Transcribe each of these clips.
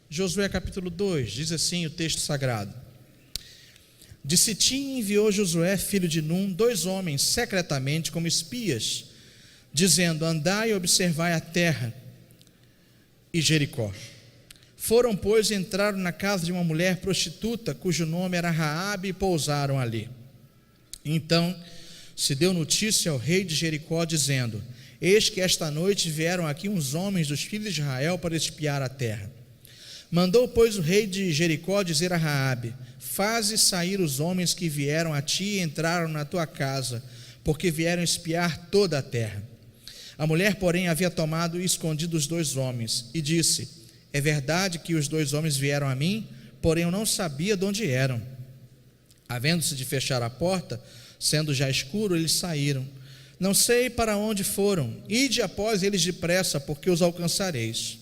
Josué capítulo 2, diz assim o texto sagrado: de Sitim enviou Josué, filho de Num, 2 homens secretamente como espias, dizendo: andai e observai a terra e Jericó. Foram, pois, e entraram na casa de uma mulher prostituta, cujo nome era Raabe, e pousaram ali. Então se deu notícia ao rei de Jericó, dizendo: eis que esta noite vieram aqui uns homens dos filhos de Israel para espiar a terra. Mandou, pois, o rei de Jericó dizer a Raabe: faze sair os homens que vieram a ti e entraram na tua casa, porque vieram espiar toda a terra. A mulher, porém, havia tomado e escondido os 2 homens, e disse: é verdade que os 2 homens vieram a mim, porém eu não sabia de onde eram. Havendo-se de fechar a porta, sendo já escuro, eles saíram. Não sei para onde foram. Ide após eles depressa, porque os alcançareis.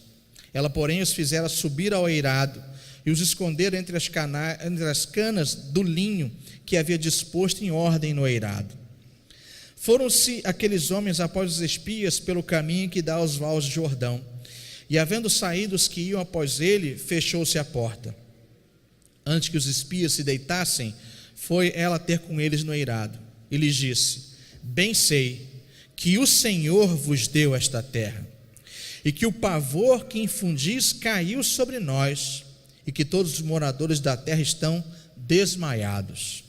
Ela, porém, os fizera subir ao eirado e os esconderam entre as canas do linho que havia disposto em ordem no eirado. Foram-se aqueles homens após os espias pelo caminho que dá aos vales de Jordão. E havendo saído os que iam após ele, fechou-se a porta. Antes que os espias se deitassem, foi ela ter com eles no eirado, e lhes disse: bem sei que o Senhor vos deu esta terra, e que o pavor que infundis caiu sobre nós, e que todos os moradores da terra estão desmaiados.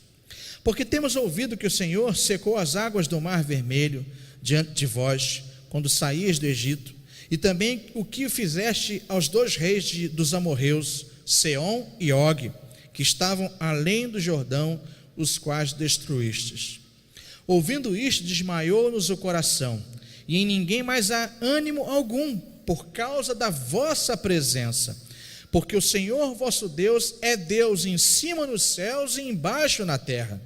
Porque temos ouvido que o Senhor secou as águas do mar vermelho diante de vós, quando saías do Egito, e também o que fizeste aos 2 reis dos amorreus, Seom e Og, que estavam além do Jordão, os quais destruístes. Ouvindo isto, desmaiou-nos o coração, e em ninguém mais há ânimo algum, por causa da vossa presença, porque o Senhor vosso Deus é Deus em cima nos céus e embaixo na terra.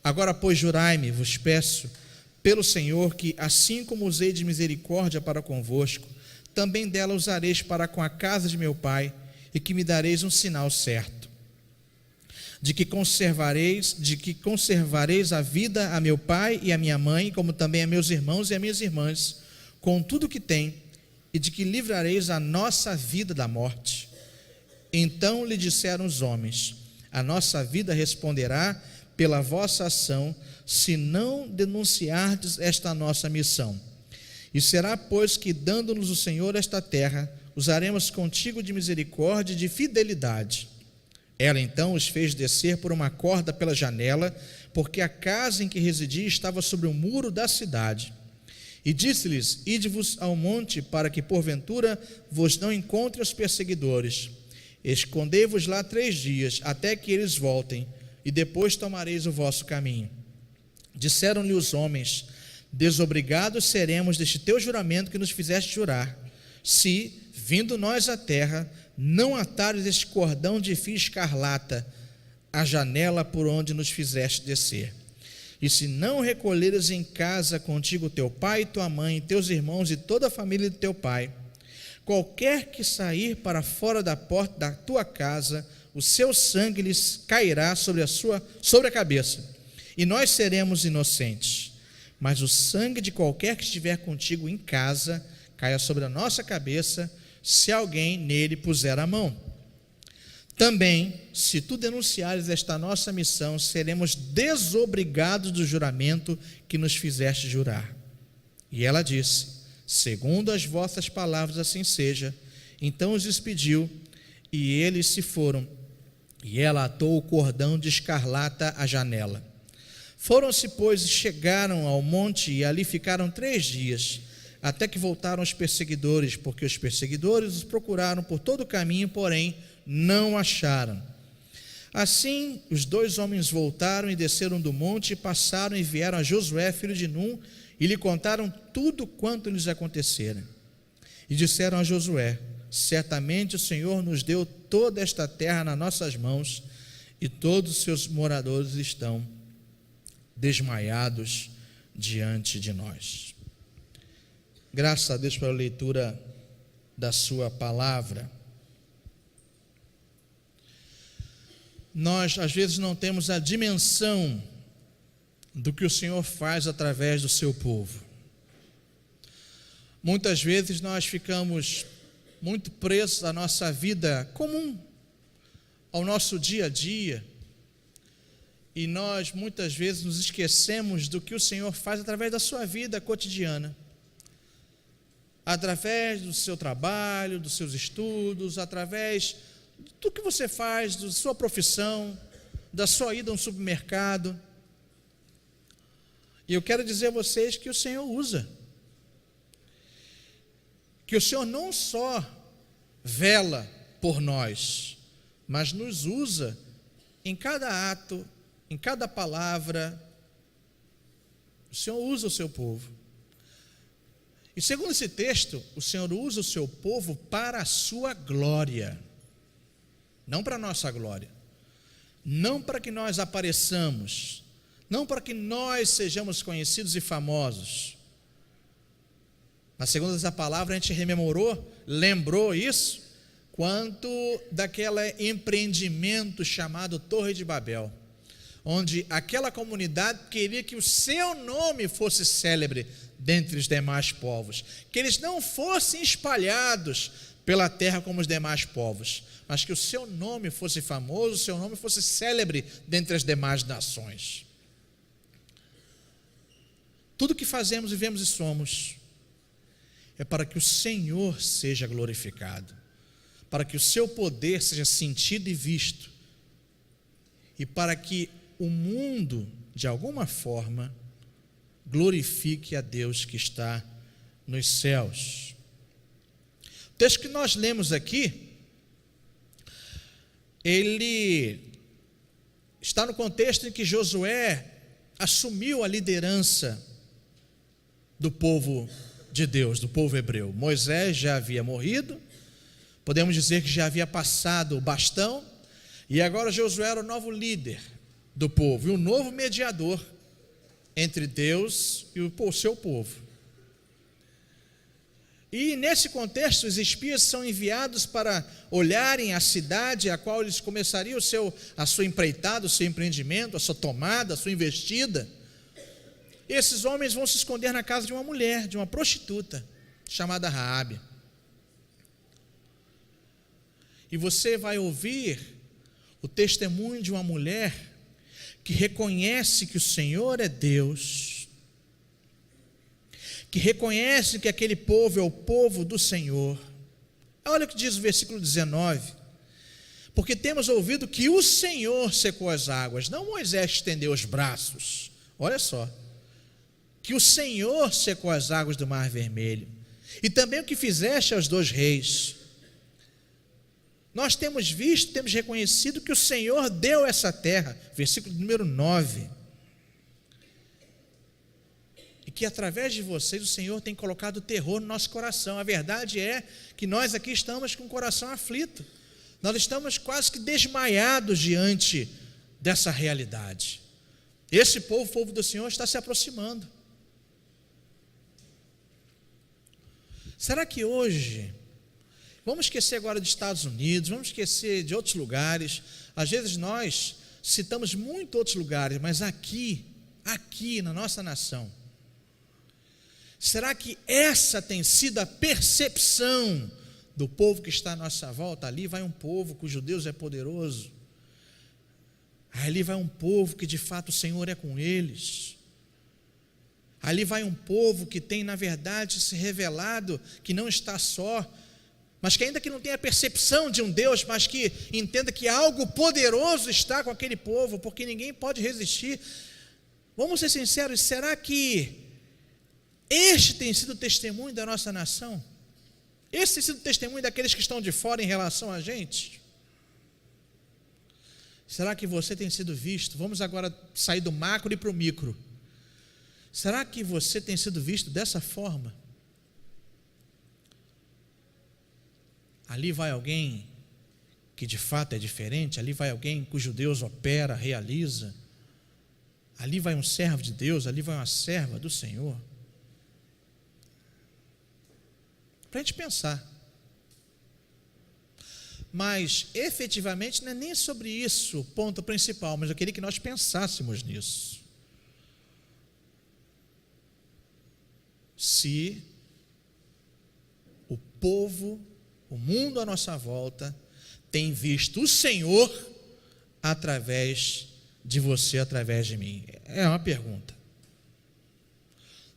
Agora, pois, jurai-me, vos peço, pelo Senhor, que assim como usei de misericórdia para convosco, também dela usareis para com a casa de meu pai, e que me dareis um sinal certo, de que conservareis a vida a meu pai e a minha mãe, como também a meus irmãos e a minhas irmãs, com tudo que tem, e de que livrareis a nossa vida da morte. Então lhe disseram os homens: a nossa vida responderá pela vossa ação, se não denunciardes esta nossa missão. E será, pois, que, dando-nos o Senhor esta terra, usaremos contigo de misericórdia e de fidelidade. Ela então os fez descer por uma corda pela janela, porque a casa em que residia estava sobre o muro da cidade. E disse-lhes: ide-vos ao monte, para que porventura vos não encontrem os perseguidores. Escondei-vos lá 3 dias, até que eles voltem, e depois tomareis o vosso caminho. Disseram-lhe os homens: desobrigados seremos deste teu juramento que nos fizeste jurar, se, vindo nós à terra, não atares este cordão de fio escarlata à janela por onde nos fizeste descer. E se não recolheres em casa contigo teu pai, tua mãe, teus irmãos e toda a família de teu pai, qualquer que sair para fora da porta da tua casa, o seu sangue lhes cairá sobre a cabeça, e nós seremos inocentes. Mas o sangue de qualquer que estiver contigo em casa caia sobre a nossa cabeça, se alguém nele puser a mão. Também, se tu denunciares esta nossa missão, seremos desobrigados do juramento que nos fizeste jurar. E ela disse: segundo as vossas palavras, assim seja. Então os despediu, e eles se foram, e ela atou o cordão de escarlata à janela. Foram-se, pois, e chegaram ao monte, e ali ficaram 3 dias, até que voltaram os perseguidores, porque os perseguidores os procuraram por todo o caminho, porém não acharam. Assim, os 2 homens voltaram e desceram do monte, e passaram e vieram a Josué, filho de Num, e lhe contaram tudo quanto lhes acontecera. E disseram a Josué: certamente o Senhor nos deu toda esta terra nas nossas mãos, e todos os seus moradores estão desmaiados diante de nós. Graças a Deus pela leitura da sua palavra. Nós, às vezes, não temos a dimensão do que o Senhor faz através do seu povo. Muitas vezes nós ficamos muito presos à nossa vida comum, ao nosso dia a dia, e nós muitas vezes nos esquecemos do que o Senhor faz através da sua vida cotidiana, através do seu trabalho, dos seus estudos, através do que você faz, da sua profissão, da sua ida a um supermercado. E eu quero dizer a vocês que o Senhor usa, que o Senhor não só vela por nós, mas nos usa em cada ato, em cada palavra. O Senhor usa o seu povo. E segundo esse texto, o Senhor usa o seu povo para a sua glória, não para a nossa glória, não para que nós apareçamos, não para que nós sejamos conhecidos e famosos. Na segunda essa palavra a gente lembrou isso, quanto daquele empreendimento chamado Torre de Babel, onde aquela comunidade queria que o seu nome fosse célebre dentre os demais povos, que eles não fossem espalhados pela terra como os demais povos, mas que o seu nome fosse famoso, o seu nome fosse célebre dentre as demais nações. Tudo que fazemos, vivemos e somos é para que o Senhor seja glorificado, para que o seu poder seja sentido e visto, e para que o mundo, de alguma forma, glorifique a Deus que está nos céus. O texto que nós lemos aqui, ele está no contexto em que Josué assumiu a liderança do povo de Deus, do povo hebreu. Moisés já havia morrido, podemos dizer que já havia passado o bastão, e agora Josué era o novo líder do povo, e o novo mediador entre Deus e o seu povo. E nesse contexto, os espias são enviados para olharem a cidade a qual eles começariam a sua empreitada, o seu empreendimento, a sua tomada, a sua investida. E esses homens vão se esconder na casa de uma mulher, de uma prostituta, chamada Raabe. E você vai ouvir o testemunho de uma mulher que reconhece que o Senhor é Deus, que reconhece que aquele povo é o povo do Senhor. Olha o que diz o versículo 19: porque temos ouvido que o Senhor secou as águas, não Moisés estendeu os braços. Olha só, que o Senhor secou as águas do Mar Vermelho, e também o que fizeste aos 2 reis. Nós temos visto, temos reconhecido que o Senhor deu essa terra, versículo número 9, e que através de vocês o Senhor tem colocado terror no nosso coração. A verdade é que nós aqui estamos com o coração aflito, nós estamos quase que desmaiados diante dessa realidade. Esse povo, o povo do Senhor, está se aproximando. Será que hoje, vamos esquecer agora dos Estados Unidos, vamos esquecer de outros lugares, às vezes nós citamos muito outros lugares, mas aqui na nossa nação, será que essa tem sido a percepção do povo que está à nossa volta? Ali vai um povo cujo Deus é poderoso, ali vai um povo que de fato o Senhor é com eles, ali vai um povo que tem na verdade se revelado, que não está só, mas que ainda que não tenha a percepção de um Deus, mas que entenda que algo poderoso está com aquele povo, porque ninguém pode resistir. Vamos ser sinceros, será que este tem sido o testemunho da nossa nação? Esse tem sido o testemunho daqueles que estão de fora em relação a gente? Será que você tem sido visto? Vamos agora sair do macro e para o micro. Será que você tem sido visto dessa forma? Ali vai alguém que de fato é diferente, ali vai alguém cujo Deus opera, realiza, ali vai um servo de Deus, ali vai uma serva do Senhor. Para a gente pensar. Mas efetivamente não é nem sobre isso o ponto principal, mas eu queria que nós pensássemos nisso. Se o povo o mundo à nossa volta tem visto o Senhor através de você, através de mim? É uma pergunta.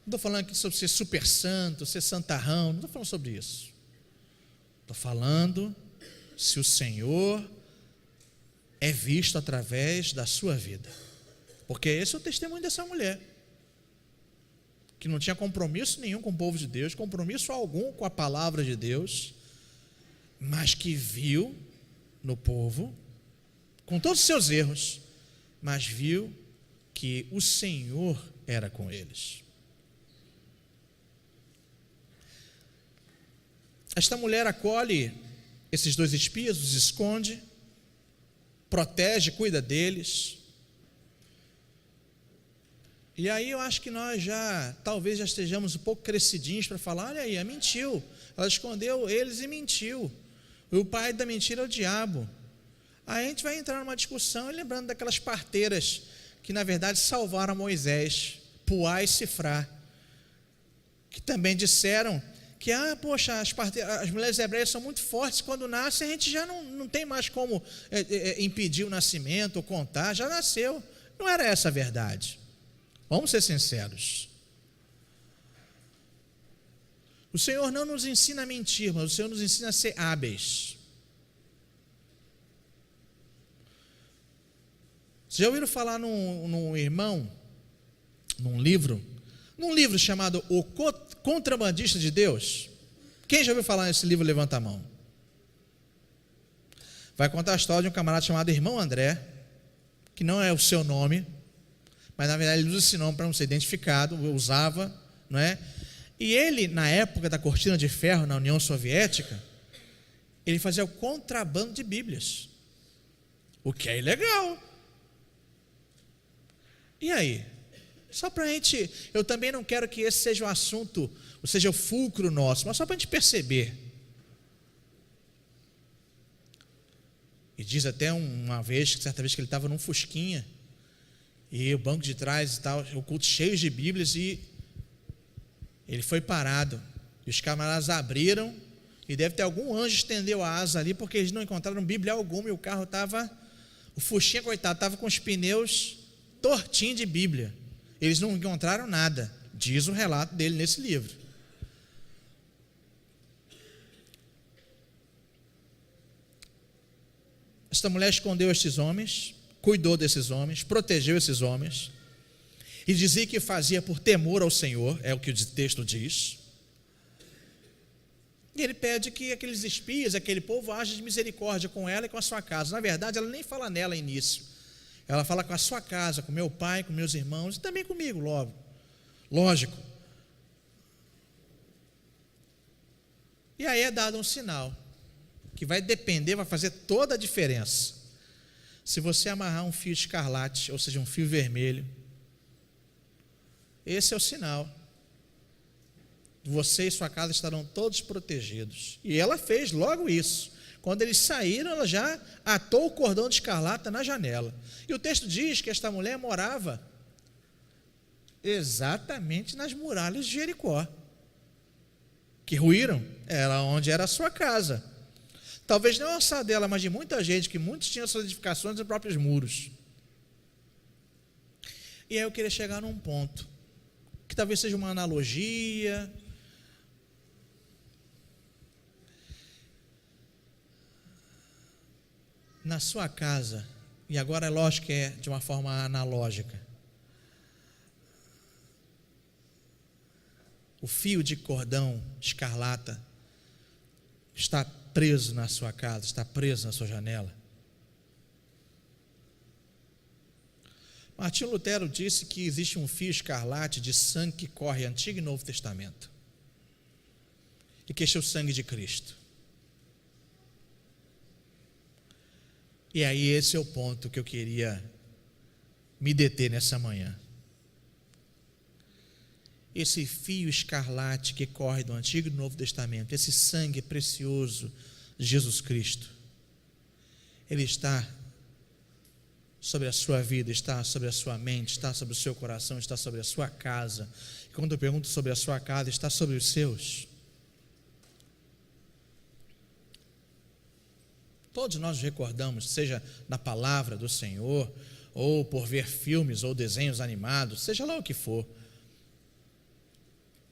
Não estou falando aqui sobre ser super santo, ser santarrão, não estou falando sobre isso. Estou falando se o Senhor é visto através da sua vida. Porque esse é o testemunho dessa mulher, que não tinha compromisso nenhum com o povo de Deus, compromisso algum com a palavra de Deus, mas que viu no povo, com todos os seus erros, mas viu que o Senhor era com eles. Esta mulher acolhe esses dois espias, os esconde, protege, cuida deles. E aí eu acho que nós talvez já estejamos um pouco crescidinhos para falar, olha aí, ela mentiu, ela escondeu eles e mentiu. O pai da mentira é o diabo. Aí a gente vai entrar numa discussão, lembrando daquelas parteiras que na verdade salvaram Moisés, Puá e Sifrá, que também disseram que, poxa, as mulheres hebreias são muito fortes, quando nascem a gente já não tem mais como impedir o nascimento ou contar, já nasceu. Não era essa a verdade. Vamos ser sinceros. O Senhor não nos ensina a mentir, mas o Senhor nos ensina a ser hábeis. Vocês já ouviram falar num irmão, num livro chamado O Contrabandista de Deus? Quem já ouviu falar nesse livro, levanta a mão. Vai contar a história de um camarada chamado Irmão André, que não é o seu nome, mas na verdade ele usa esse nome para não ser identificado, usava, não é? E ele, na época da cortina de ferro na União Soviética, ele fazia o contrabando de Bíblias, o que é ilegal. E aí? Só para a gente, eu também não quero que esse seja o assunto, ou seja, o fulcro nosso, mas só para a gente perceber. E diz até uma vez, certa vez que ele estava num fusquinha, e o banco de trás e tal, o culto cheio de Bíblias, e ele foi parado, e os camaradas abriram, e deve ter algum anjo estendeu a asa ali, porque eles não encontraram Bíblia alguma, e o carro estava, o fusquinha, coitado, estava com os pneus tortinhos de Bíblia. Eles não encontraram nada, diz o relato dele nesse livro. Esta mulher escondeu estes homens, cuidou desses homens, protegeu esses homens, e dizia que fazia por temor ao Senhor, é o que o texto diz. E ele pede que aqueles espias, aquele povo, haja de misericórdia com ela e com a sua casa. Na verdade, ela nem fala nela no início. Ela fala com a sua casa, com meu pai, com meus irmãos, e também comigo, logo. Lógico. E aí é dado um sinal, que vai depender, vai fazer toda a diferença. Se você amarrar um fio escarlate, ou seja, um fio vermelho, esse é o sinal. Você e sua casa estarão todos protegidos. E ela fez logo isso. Quando eles saíram, ela já atou o cordão de escarlata na janela. E o texto diz que esta mulher morava exatamente nas muralhas de Jericó, que ruíram, era onde era a sua casa. Talvez não só dela, mas de muita gente, que muitos tinham suas edificações nos próprios muros. E aí eu queria chegar num ponto, que talvez seja uma analogia. Na sua casa, e agora é lógico que é de uma forma analógica, o fio de cordão escarlata está preso na sua casa, está preso na sua janela. Martinho Lutero disse que existe um fio escarlate de sangue que corre Antigo e Novo Testamento, e que este é o sangue de Cristo. E aí esse é o ponto que eu queria me deter nessa manhã. Esse fio escarlate que corre do Antigo e do Novo Testamento, esse sangue precioso de Jesus Cristo, ele está sobre a sua vida, está sobre a sua mente, está sobre o seu coração, está sobre a sua casa. E quando eu pergunto sobre a sua casa, está sobre os seus. Todos nós nos recordamos, seja na palavra do Senhor, ou por ver filmes ou desenhos animados, seja lá o que for,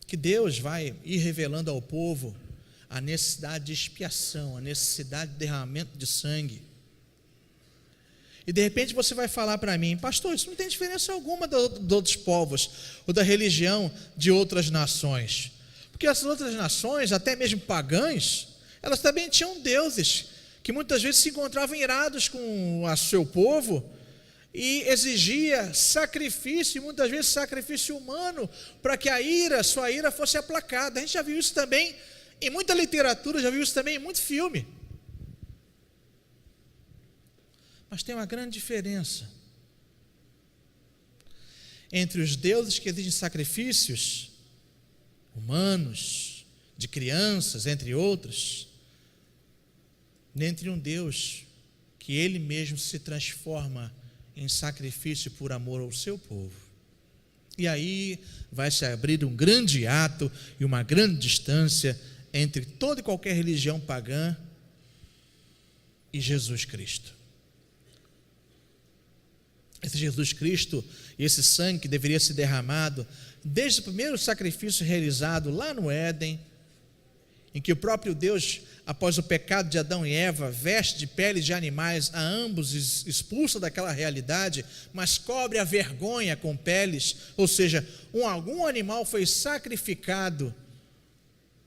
que Deus vai ir revelando ao povo a necessidade de expiação, a necessidade de derramamento de sangue. E de repente você vai falar para mim: pastor, isso não tem diferença alguma de outros povos, ou da religião de outras nações. Porque essas outras nações, até mesmo pagãs, elas também tinham deuses, que muitas vezes se encontravam irados com o seu povo, e exigia sacrifício, e muitas vezes sacrifício humano, para que sua ira fosse aplacada. A gente já viu isso também em muita literatura, já viu isso também em muito filme. Mas tem uma grande diferença entre os deuses que exigem sacrifícios humanos, de crianças, entre outros, entre um Deus que Ele mesmo se transforma em sacrifício por amor ao seu povo. E aí vai se abrir um grande ato e uma grande distância entre toda e qualquer religião pagã e Jesus Cristo. Esse Jesus Cristo e esse sangue que deveria ser derramado desde o primeiro sacrifício realizado lá no Éden, em que o próprio Deus, após o pecado de Adão e Eva, veste de peles de animais a ambos, expulsa daquela realidade, mas cobre a vergonha com peles, ou seja, algum animal foi sacrificado,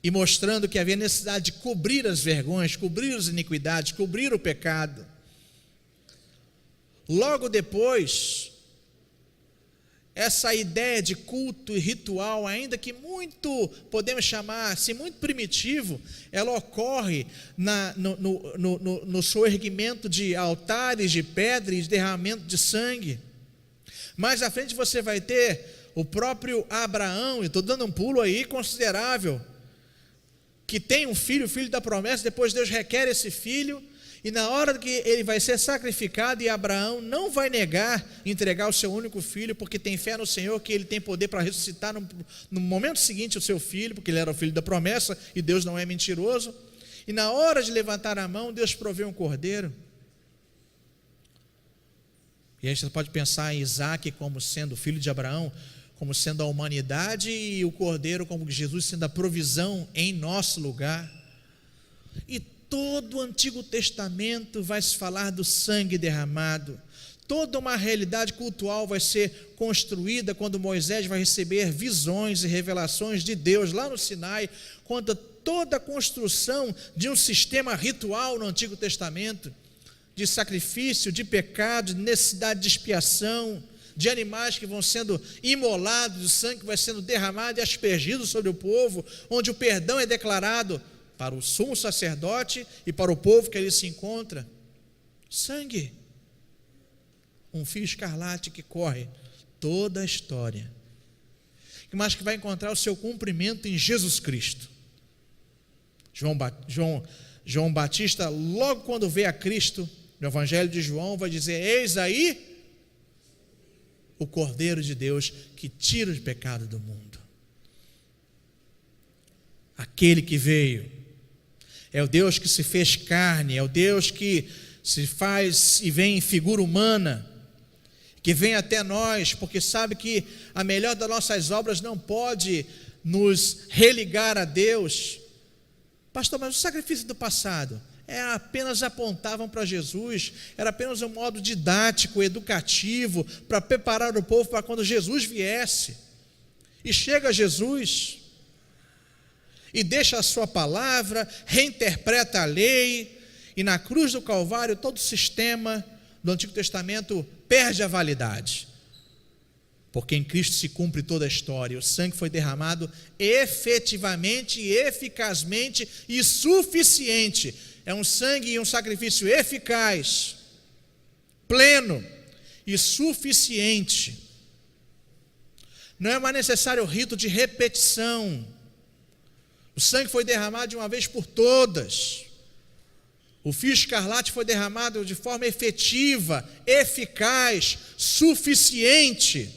e mostrando que havia necessidade de cobrir as vergonhas, cobrir as iniquidades, cobrir o pecado. Logo depois, essa ideia de culto e ritual, ainda que podemos chamar assim, muito primitivo, ela ocorre no soerguimento de altares de pedra e de derramamento de sangue. Mais à frente você vai ter o próprio Abraão, e estou dando um pulo aí considerável, que tem um filho, o filho da promessa. Depois Deus requer esse filho, e na hora que ele vai ser sacrificado, e Abraão não vai negar entregar o seu único filho, porque tem fé no Senhor que ele tem poder para ressuscitar no momento seguinte o seu filho, porque ele era o filho da promessa e Deus não é mentiroso. E na hora de levantar a mão, Deus provê um cordeiro. E aí você pode pensar em Isaac como sendo o filho de Abraão, como sendo a humanidade, e o cordeiro como Jesus sendo a provisão em nosso lugar. E todo o Antigo Testamento vai se falar do sangue derramado. Toda uma realidade cultural vai ser construída quando Moisés vai receber visões e revelações de Deus lá no Sinai, conta toda a construção de um sistema ritual no Antigo Testamento, de sacrifício, de pecado, de necessidade de expiação, de animais que vão sendo imolados, o sangue que vai sendo derramado e aspergido sobre o povo, onde o perdão é declarado para o sumo sacerdote e para o povo que ali se encontra. Sangue, um fio escarlate que corre toda a história, mas que vai encontrar o seu cumprimento em Jesus Cristo. João Batista, logo quando vê a Cristo, no Evangelho de João, vai dizer: eis aí o Cordeiro de Deus que tira o pecado do mundo. Aquele que veio é o Deus que se fez carne, é o Deus que se faz e vem em figura humana, que vem até nós, porque sabe que a melhor das nossas obras não pode nos religar a Deus. Pastor, mas o sacrifício do passado apenas apontavam para Jesus, era apenas um modo didático, educativo, para preparar o povo para quando Jesus viesse. E chega Jesus e deixa a sua palavra, reinterpreta a lei, e na cruz do Calvário todo o sistema do Antigo Testamento perde a validade, porque em Cristo se cumpre toda a história. O sangue foi derramado efetivamente, eficazmente e suficiente. É um sangue e um sacrifício eficaz, pleno e suficiente. Não é mais necessário o rito de repetição. O sangue foi derramado de uma vez por todas. O fio escarlate foi derramado de forma efetiva, eficaz, suficiente.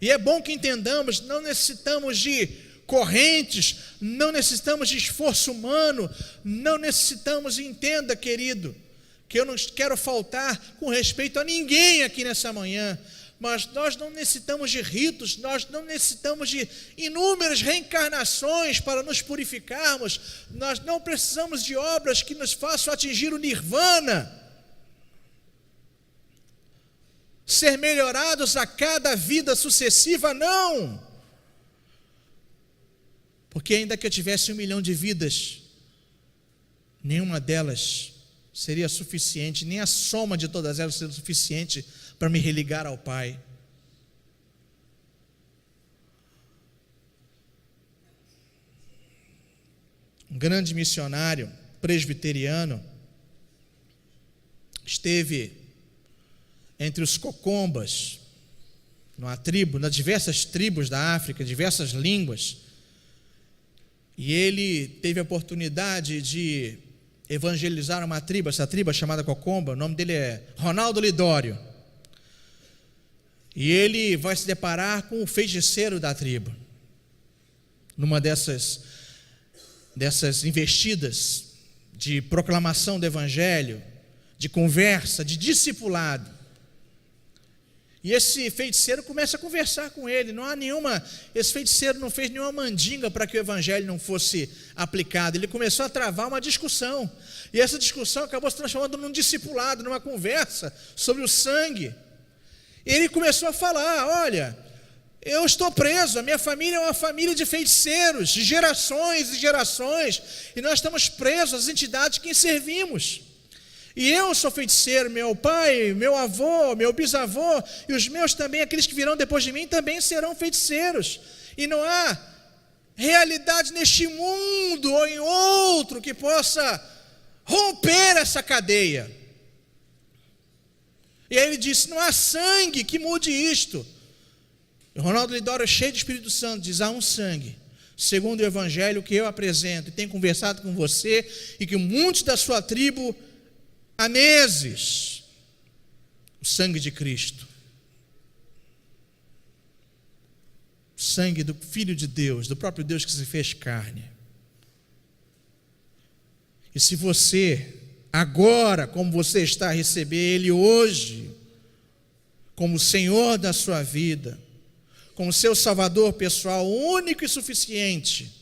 E é bom que entendamos, não necessitamos de correntes, não necessitamos de esforço humano, não necessitamos, entenda, querido, que eu não quero faltar com respeito a ninguém aqui nessa manhã, mas nós não necessitamos de ritos, nós não necessitamos de inúmeras reencarnações para nos purificarmos, nós não precisamos de obras que nos façam atingir o nirvana, ser melhorados a cada vida sucessiva, não, porque ainda que eu tivesse 1 milhão de vidas, nenhuma delas seria suficiente, nem a soma de todas elas seria suficiente para me religar ao Pai. Um grande missionário presbiteriano esteve entre os cocombas, numa tribo, nas diversas tribos da África, diversas línguas, e ele teve a oportunidade de evangelizar uma tribo, essa tribo é chamada Cocomba, o nome dele é Ronaldo Lidório, e ele vai se deparar com o feiticeiro da tribo, numa dessas investidas de proclamação do evangelho, de conversa, de discipulado. E esse feiticeiro começa a conversar com ele, esse feiticeiro não fez nenhuma mandinga para que o evangelho não fosse aplicado, ele começou a travar uma discussão, e essa discussão acabou se transformando num discipulado, numa conversa sobre o sangue. Ele começou a falar: olha, eu estou preso, a minha família é uma família de feiticeiros, de gerações e gerações, e nós estamos presos às entidades que servimos. E eu sou feiticeiro, meu pai, meu avô, meu bisavô, e os meus também, aqueles que virão depois de mim, também serão feiticeiros. E não há realidade neste mundo ou em outro que possa romper essa cadeia. E aí ele disse: não há sangue que mude isto. E Ronaldo Lidório, cheio do Espírito Santo, diz: há um sangue, segundo o evangelho que eu apresento, e tenho conversado com você, e que muitos da sua tribo há meses, o sangue de Cristo, o sangue do Filho de Deus, do próprio Deus que se fez carne. E se você, agora, como você está a receber Ele hoje, como Senhor da sua vida, como seu Salvador pessoal, único e suficiente,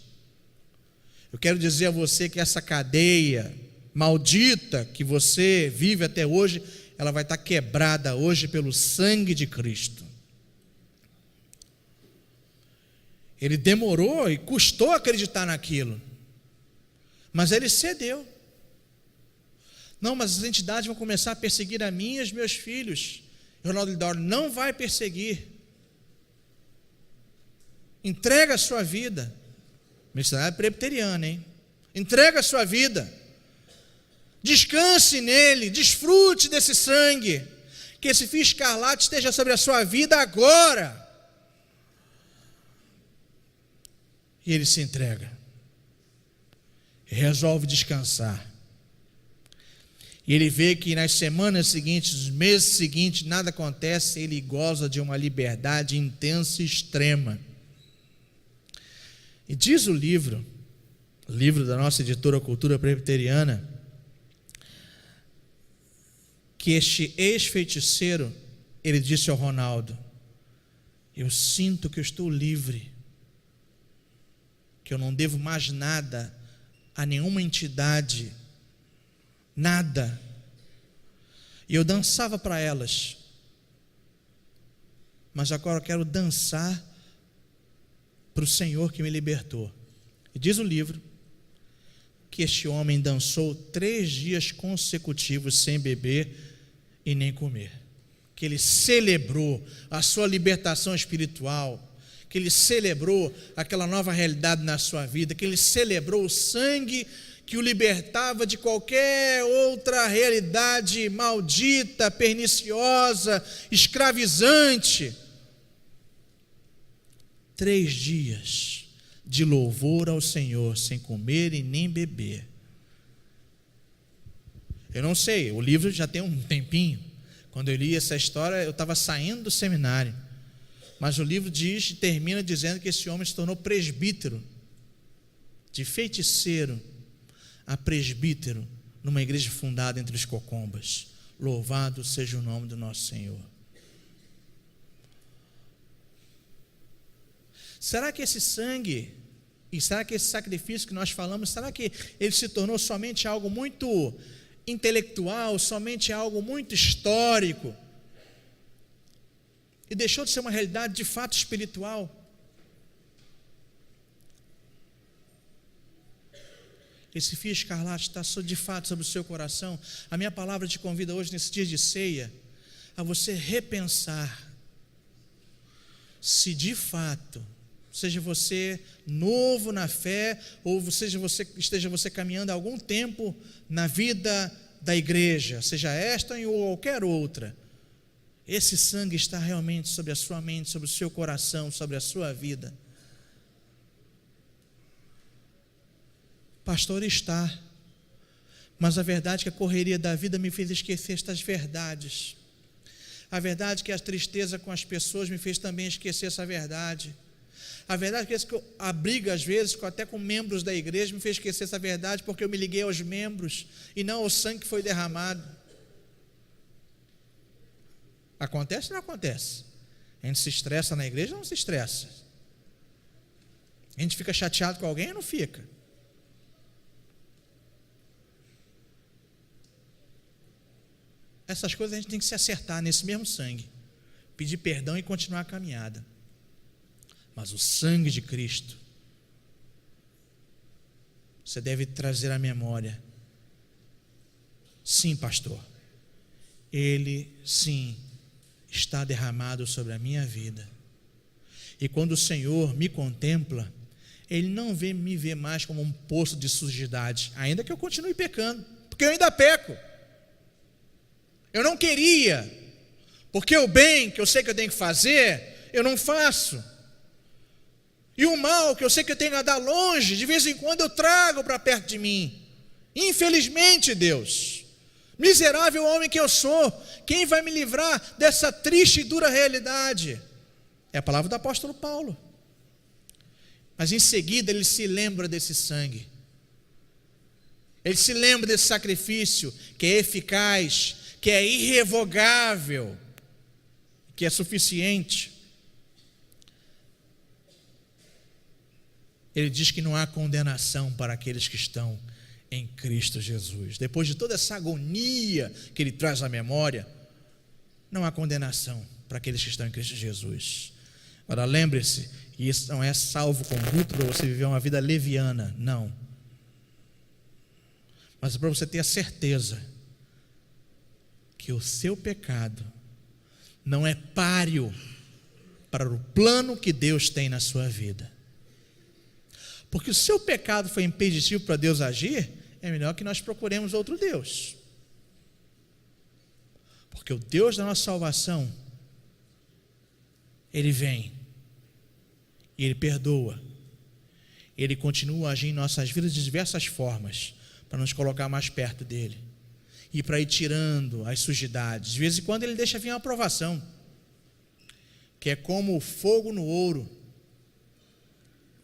eu quero dizer a você que essa cadeia maldita que você vive até hoje, ela vai estar quebrada hoje pelo sangue de Cristo. Ele demorou e custou acreditar naquilo, mas ele cedeu. Não, mas as entidades vão começar a perseguir a mim e os meus filhos. Ronaldo Lidório: não vai perseguir. Entrega a sua vida. Missionário presbiteriano, hein? Entrega a sua vida. Descanse nele, desfrute desse sangue, que esse fio escarlate esteja sobre a sua vida agora. E ele se entrega, e resolve descansar, e ele vê que nas semanas seguintes, nos meses seguintes, nada acontece, ele goza de uma liberdade intensa e extrema. E diz o livro da nossa editora Cultura Presbiteriana, que este ex-feiticeiro, ele disse ao Ronaldo: eu sinto que eu estou livre, que eu não devo mais nada a nenhuma entidade, nada. E eu dançava para elas, mas agora eu quero dançar para o Senhor que me libertou. E diz o livro que este homem dançou 3 dias consecutivos sem beber e nem comer, que ele celebrou a sua libertação espiritual, que ele celebrou aquela nova realidade na sua vida, que ele celebrou o sangue que o libertava de qualquer outra realidade maldita, perniciosa, escravizante. 3 dias de louvor ao Senhor, sem comer e nem beber. Eu não sei, o livro já tem um tempinho. Quando eu li essa história, eu estava saindo do seminário. Mas o livro termina dizendo que esse homem se tornou presbítero, de feiticeiro a presbítero, numa igreja fundada entre os cocombas. Louvado seja o nome do nosso Senhor. Será que esse sangue, e será que esse sacrifício que nós falamos, será que ele se tornou somente algo muito intelectual, somente algo muito histórico, e deixou de ser uma realidade de fato espiritual? Esse fio escarlate está de fato sobre o seu coração. A minha palavra te convida hoje, nesse dia de ceia, a você repensar se de fato, seja você novo na fé, ou esteja você caminhando há algum tempo na vida da igreja, seja esta ou qualquer outra, esse sangue está realmente sobre a sua mente, sobre o seu coração, sobre a sua vida. Pastor, está, mas a verdade é que a correria da vida me fez esquecer estas verdades. A verdade é que a tristeza com as pessoas me fez também esquecer essa verdade. A verdade é que a briga, às vezes, até com membros da igreja, me fez esquecer essa verdade, porque eu me liguei aos membros e não ao sangue que foi derramado. Acontece ou não acontece? A gente se estressa na igreja ou não se estressa? A gente fica chateado com alguém ou não fica? Essas coisas a gente tem que se acertar nesse mesmo sangue, pedir perdão e continuar a caminhada. Mas o sangue de Cristo, você deve trazer à memória. Sim, pastor, ele sim está derramado sobre a minha vida. E quando o Senhor me contempla, ele não me vê mais como um poço de sujidade, ainda que eu continue pecando, porque eu ainda peco. Eu não queria, porque o bem que eu sei que eu tenho que fazer, eu não faço. E o mal que eu sei que eu tenho que andar longe, de vez em quando eu trago para perto de mim. Infelizmente, Deus, miserável homem que eu sou, quem vai me livrar dessa triste e dura realidade? É a palavra do apóstolo Paulo. Mas em seguida ele se lembra desse sangue. Ele se lembra desse sacrifício que é eficaz, que é irrevogável, que é suficiente. Ele diz que não há condenação para aqueles que estão em Cristo Jesus. Depois de toda essa agonia que ele traz à memória, não há condenação para aqueles que estão em Cristo Jesus. Agora lembre-se, isso não é salvo-conduto para você viver uma vida leviana, não. Mas é para você ter a certeza que o seu pecado não é páreo para o plano que Deus tem na sua vida. Porque o seu pecado foi impeditivo para Deus agir, é melhor que nós procuremos outro Deus. Porque o Deus da nossa salvação, Ele vem, e Ele perdoa, Ele continua a agir em nossas vidas de diversas formas, para nos colocar mais perto dEle, e para ir tirando as sujidades. De vez em quando Ele deixa vir uma provação, que é como o fogo no ouro.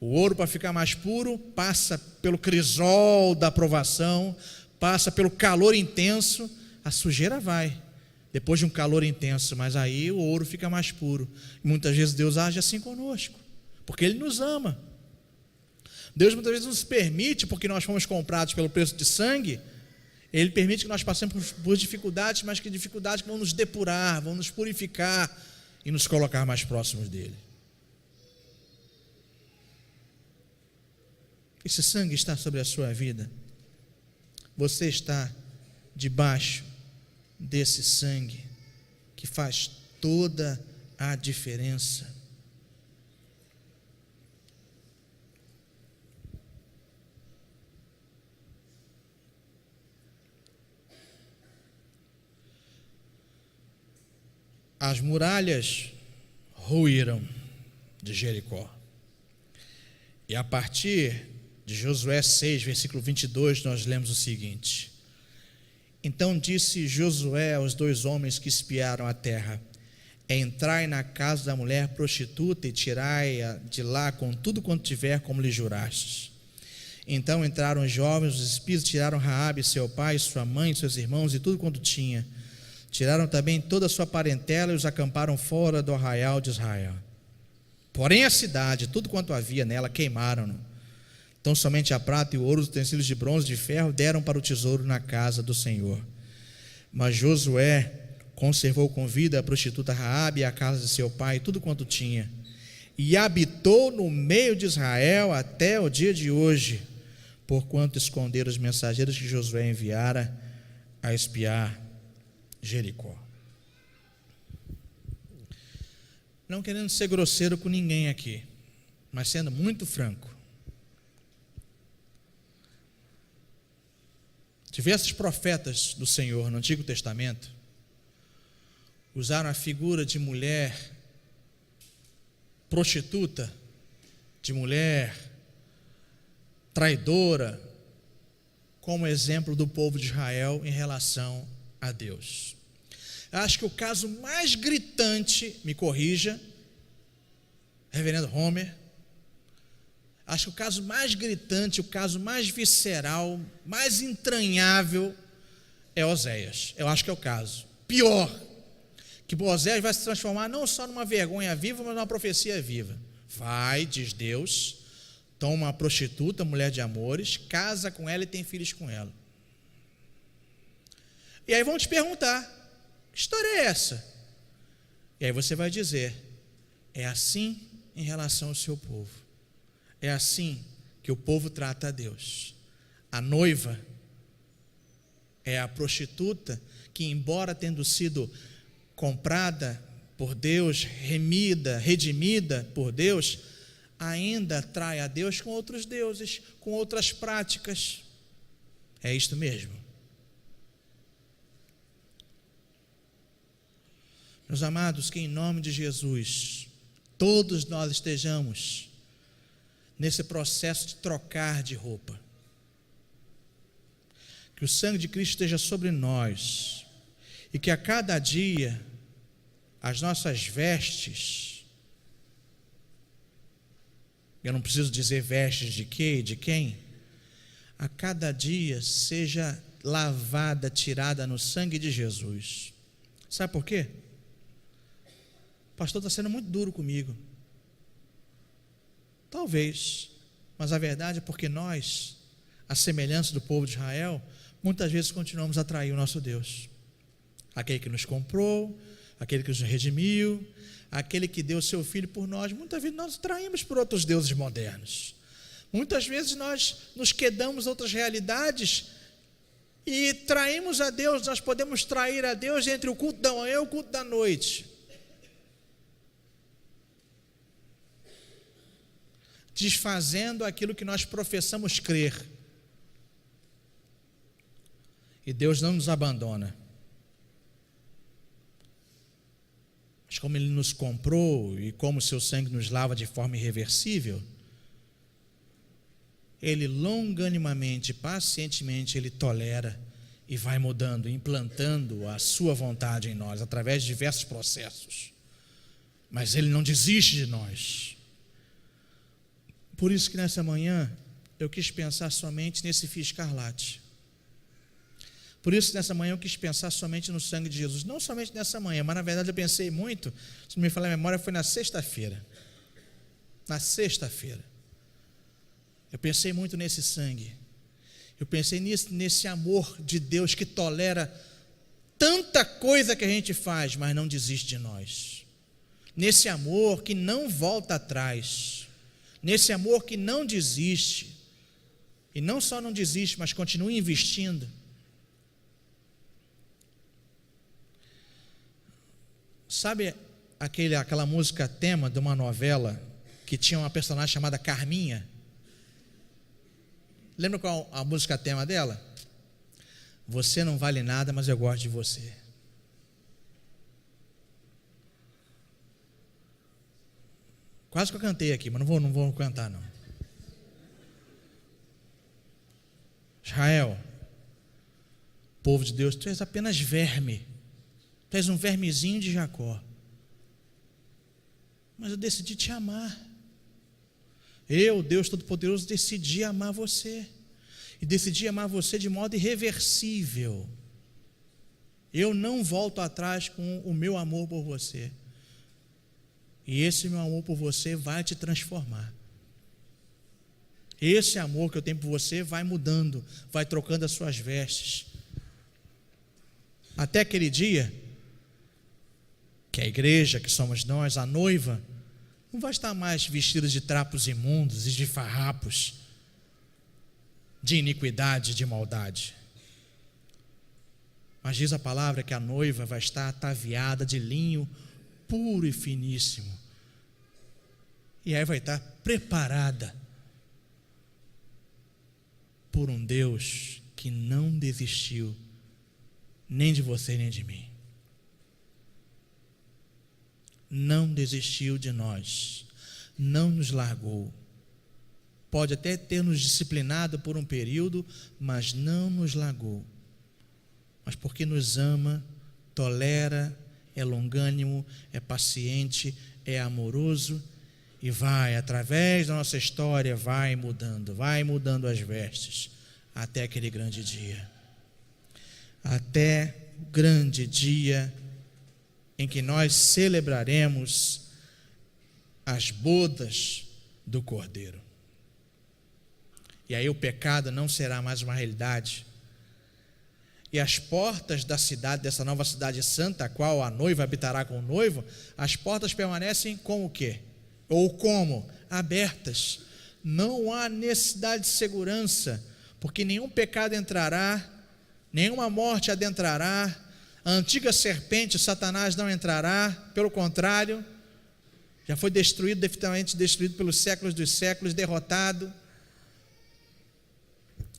O ouro, para ficar mais puro, passa pelo crisol da provação, passa pelo calor intenso, a sujeira vai, depois de um calor intenso, mas aí o ouro fica mais puro. E muitas vezes Deus age assim conosco, porque Ele nos ama. Deus muitas vezes nos permite, porque nós fomos comprados pelo preço de sangue, Ele permite que nós passemos por dificuldades, mas que dificuldades que vão nos depurar, vão nos purificar e nos colocar mais próximos dEle. Esse sangue está sobre a sua vida. Você está debaixo desse sangue que faz toda a diferença. As muralhas ruíram de Jericó. E a partir de Josué 6, versículo 22, nós lemos o seguinte: Então disse Josué aos 2 homens que espiaram a terra: entrai na casa da mulher prostituta e tirai-a de lá com tudo quanto tiver, como lhe jurastes. Então entraram os jovens, os espias, tiraram Raabe, seu pai, sua mãe, seus irmãos e tudo quanto tinha. Tiraram também toda a sua parentela e os acamparam fora do arraial de Israel. Porém a cidade, tudo quanto havia nela, queimaram-no. Então somente a prata e o ouro, os utensílios de bronze e de ferro deram para o tesouro na casa do Senhor. Mas Josué conservou com vida a prostituta Raabe e a casa de seu pai e tudo quanto tinha. E habitou no meio de Israel até o dia de hoje, porquanto esconderam os mensageiros que Josué enviara a espiar Jericó. Não querendo ser grosseiro com ninguém aqui, mas sendo muito franco. Diversos profetas do Senhor no Antigo Testamento usaram a figura de mulher prostituta, de mulher traidora, como exemplo do povo de Israel em relação a Deus. Eu acho que o caso mais gritante, me corrija, reverendo Homer, acho que o caso mais gritante, o caso mais visceral, mais entranhável é Oséias. Eu acho que é o caso. Pior, que Oséias vai se transformar não só numa vergonha viva, mas numa profecia viva. Vai, diz Deus, toma uma prostituta, mulher de amores, casa com ela e tem filhos com ela. E aí vão te perguntar, que história é essa? E aí você vai dizer, é assim em relação ao seu povo. É assim que o povo trata a Deus. A noiva é a prostituta que, embora tendo sido comprada por Deus, remida, redimida por Deus, ainda trai a Deus com outros deuses, com outras práticas. É isto mesmo. Meus amados, que em nome de Jesus, todos nós estejamos nesse processo de trocar de roupa. Que o sangue de Cristo esteja sobre nós e que a cada dia as nossas vestes, eu não preciso dizer vestes de quê e de quem, a cada dia seja lavada, tirada no sangue de Jesus. Sabe por quê? O pastor está sendo muito duro comigo. Talvez, mas a verdade é porque nós, a semelhança do povo de Israel, muitas vezes continuamos a trair o nosso Deus. Aquele que nos comprou, aquele que nos redimiu, aquele que deu seu filho por nós. Muitas vezes nós traímos por outros deuses modernos. Muitas vezes nós nos quedamos outras realidades e traímos a Deus. Nós podemos trair a Deus entre o culto da manhã e o culto da noite. Desfazendo aquilo que nós professamos crer. E Deus não nos abandona. Mas como Ele nos comprou e como o seu sangue nos lava de forma irreversível, Ele longanimamente, pacientemente, Ele tolera e vai mudando, implantando a sua vontade em nós, através de diversos processos. Mas Ele não desiste de nós. Por isso que nessa manhã eu quis pensar somente nesse fio escarlate. Por isso que nessa manhã eu quis pensar somente no sangue de Jesus. Não somente nessa manhã, mas na verdade eu pensei muito, se não me falar a memória, foi na sexta-feira. Na sexta-feira. Eu pensei muito nesse sangue. Eu pensei nesse amor de Deus que tolera tanta coisa que a gente faz, mas não desiste de nós. Nesse amor que não volta atrás. Nesse amor que não desiste, e não só não desiste, mas continua investindo. Sabe aquela música tema de uma novela que tinha uma personagem chamada Carminha? Lembra qual a música tema dela? Você não vale nada, mas eu gosto de você. Quase que eu cantei aqui, mas não vou cantar não. Israel, povo de Deus, tu és apenas verme. Tu és um vermezinho de Jacó. Mas eu decidi te amar. Eu, Deus Todo-Poderoso, decidi amar você. E decidi amar você de modo irreversível. Eu não volto atrás com o meu amor por você. E esse meu amor por você vai te transformar. Esse amor que eu tenho por você vai mudando, vai trocando as suas vestes. Até aquele dia, que a igreja, que somos nós, a noiva, não vai estar mais vestida de trapos imundos e de farrapos, de iniquidade, de maldade. Mas diz a palavra que a noiva vai estar ataviada de linho puro e finíssimo. E aí vai estar preparada por um Deus que não desistiu nem de você nem de mim. Não desistiu de nós, não nos largou. Pode até ter nos disciplinado por um período, mas não nos largou. Mas porque nos ama, tolera, é longânimo, é paciente, é amoroso e vai, através da nossa história, vai mudando as vestes, até aquele grande dia. Até o grande dia em que nós celebraremos as bodas do Cordeiro. E aí o pecado não será mais uma realidade. E as portas da cidade, dessa nova cidade santa, a qual a noiva habitará com o noivo, as portas permanecem como o quê? Ou como? Abertas. Não há necessidade de segurança, porque nenhum pecado entrará, nenhuma morte adentrará, a antiga serpente, Satanás, não entrará, pelo contrário, já foi destruído, definitivamente destruído pelos séculos dos séculos, derrotado.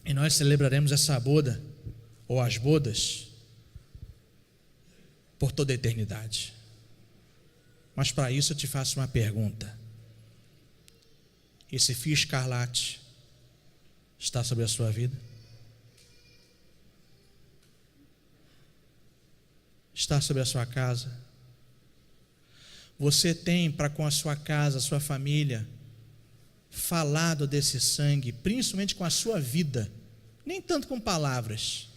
E nós celebraremos essa boda, ou as bodas, por toda a eternidade. Mas para isso eu te faço uma pergunta: esse fio escarlate está sobre a sua vida? Está sobre a sua casa? Você tem para com a sua casa, a sua família, falado desse sangue, principalmente com a sua vida, nem tanto com palavras,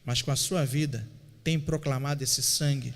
mas com a sua vida, tem proclamado esse sangue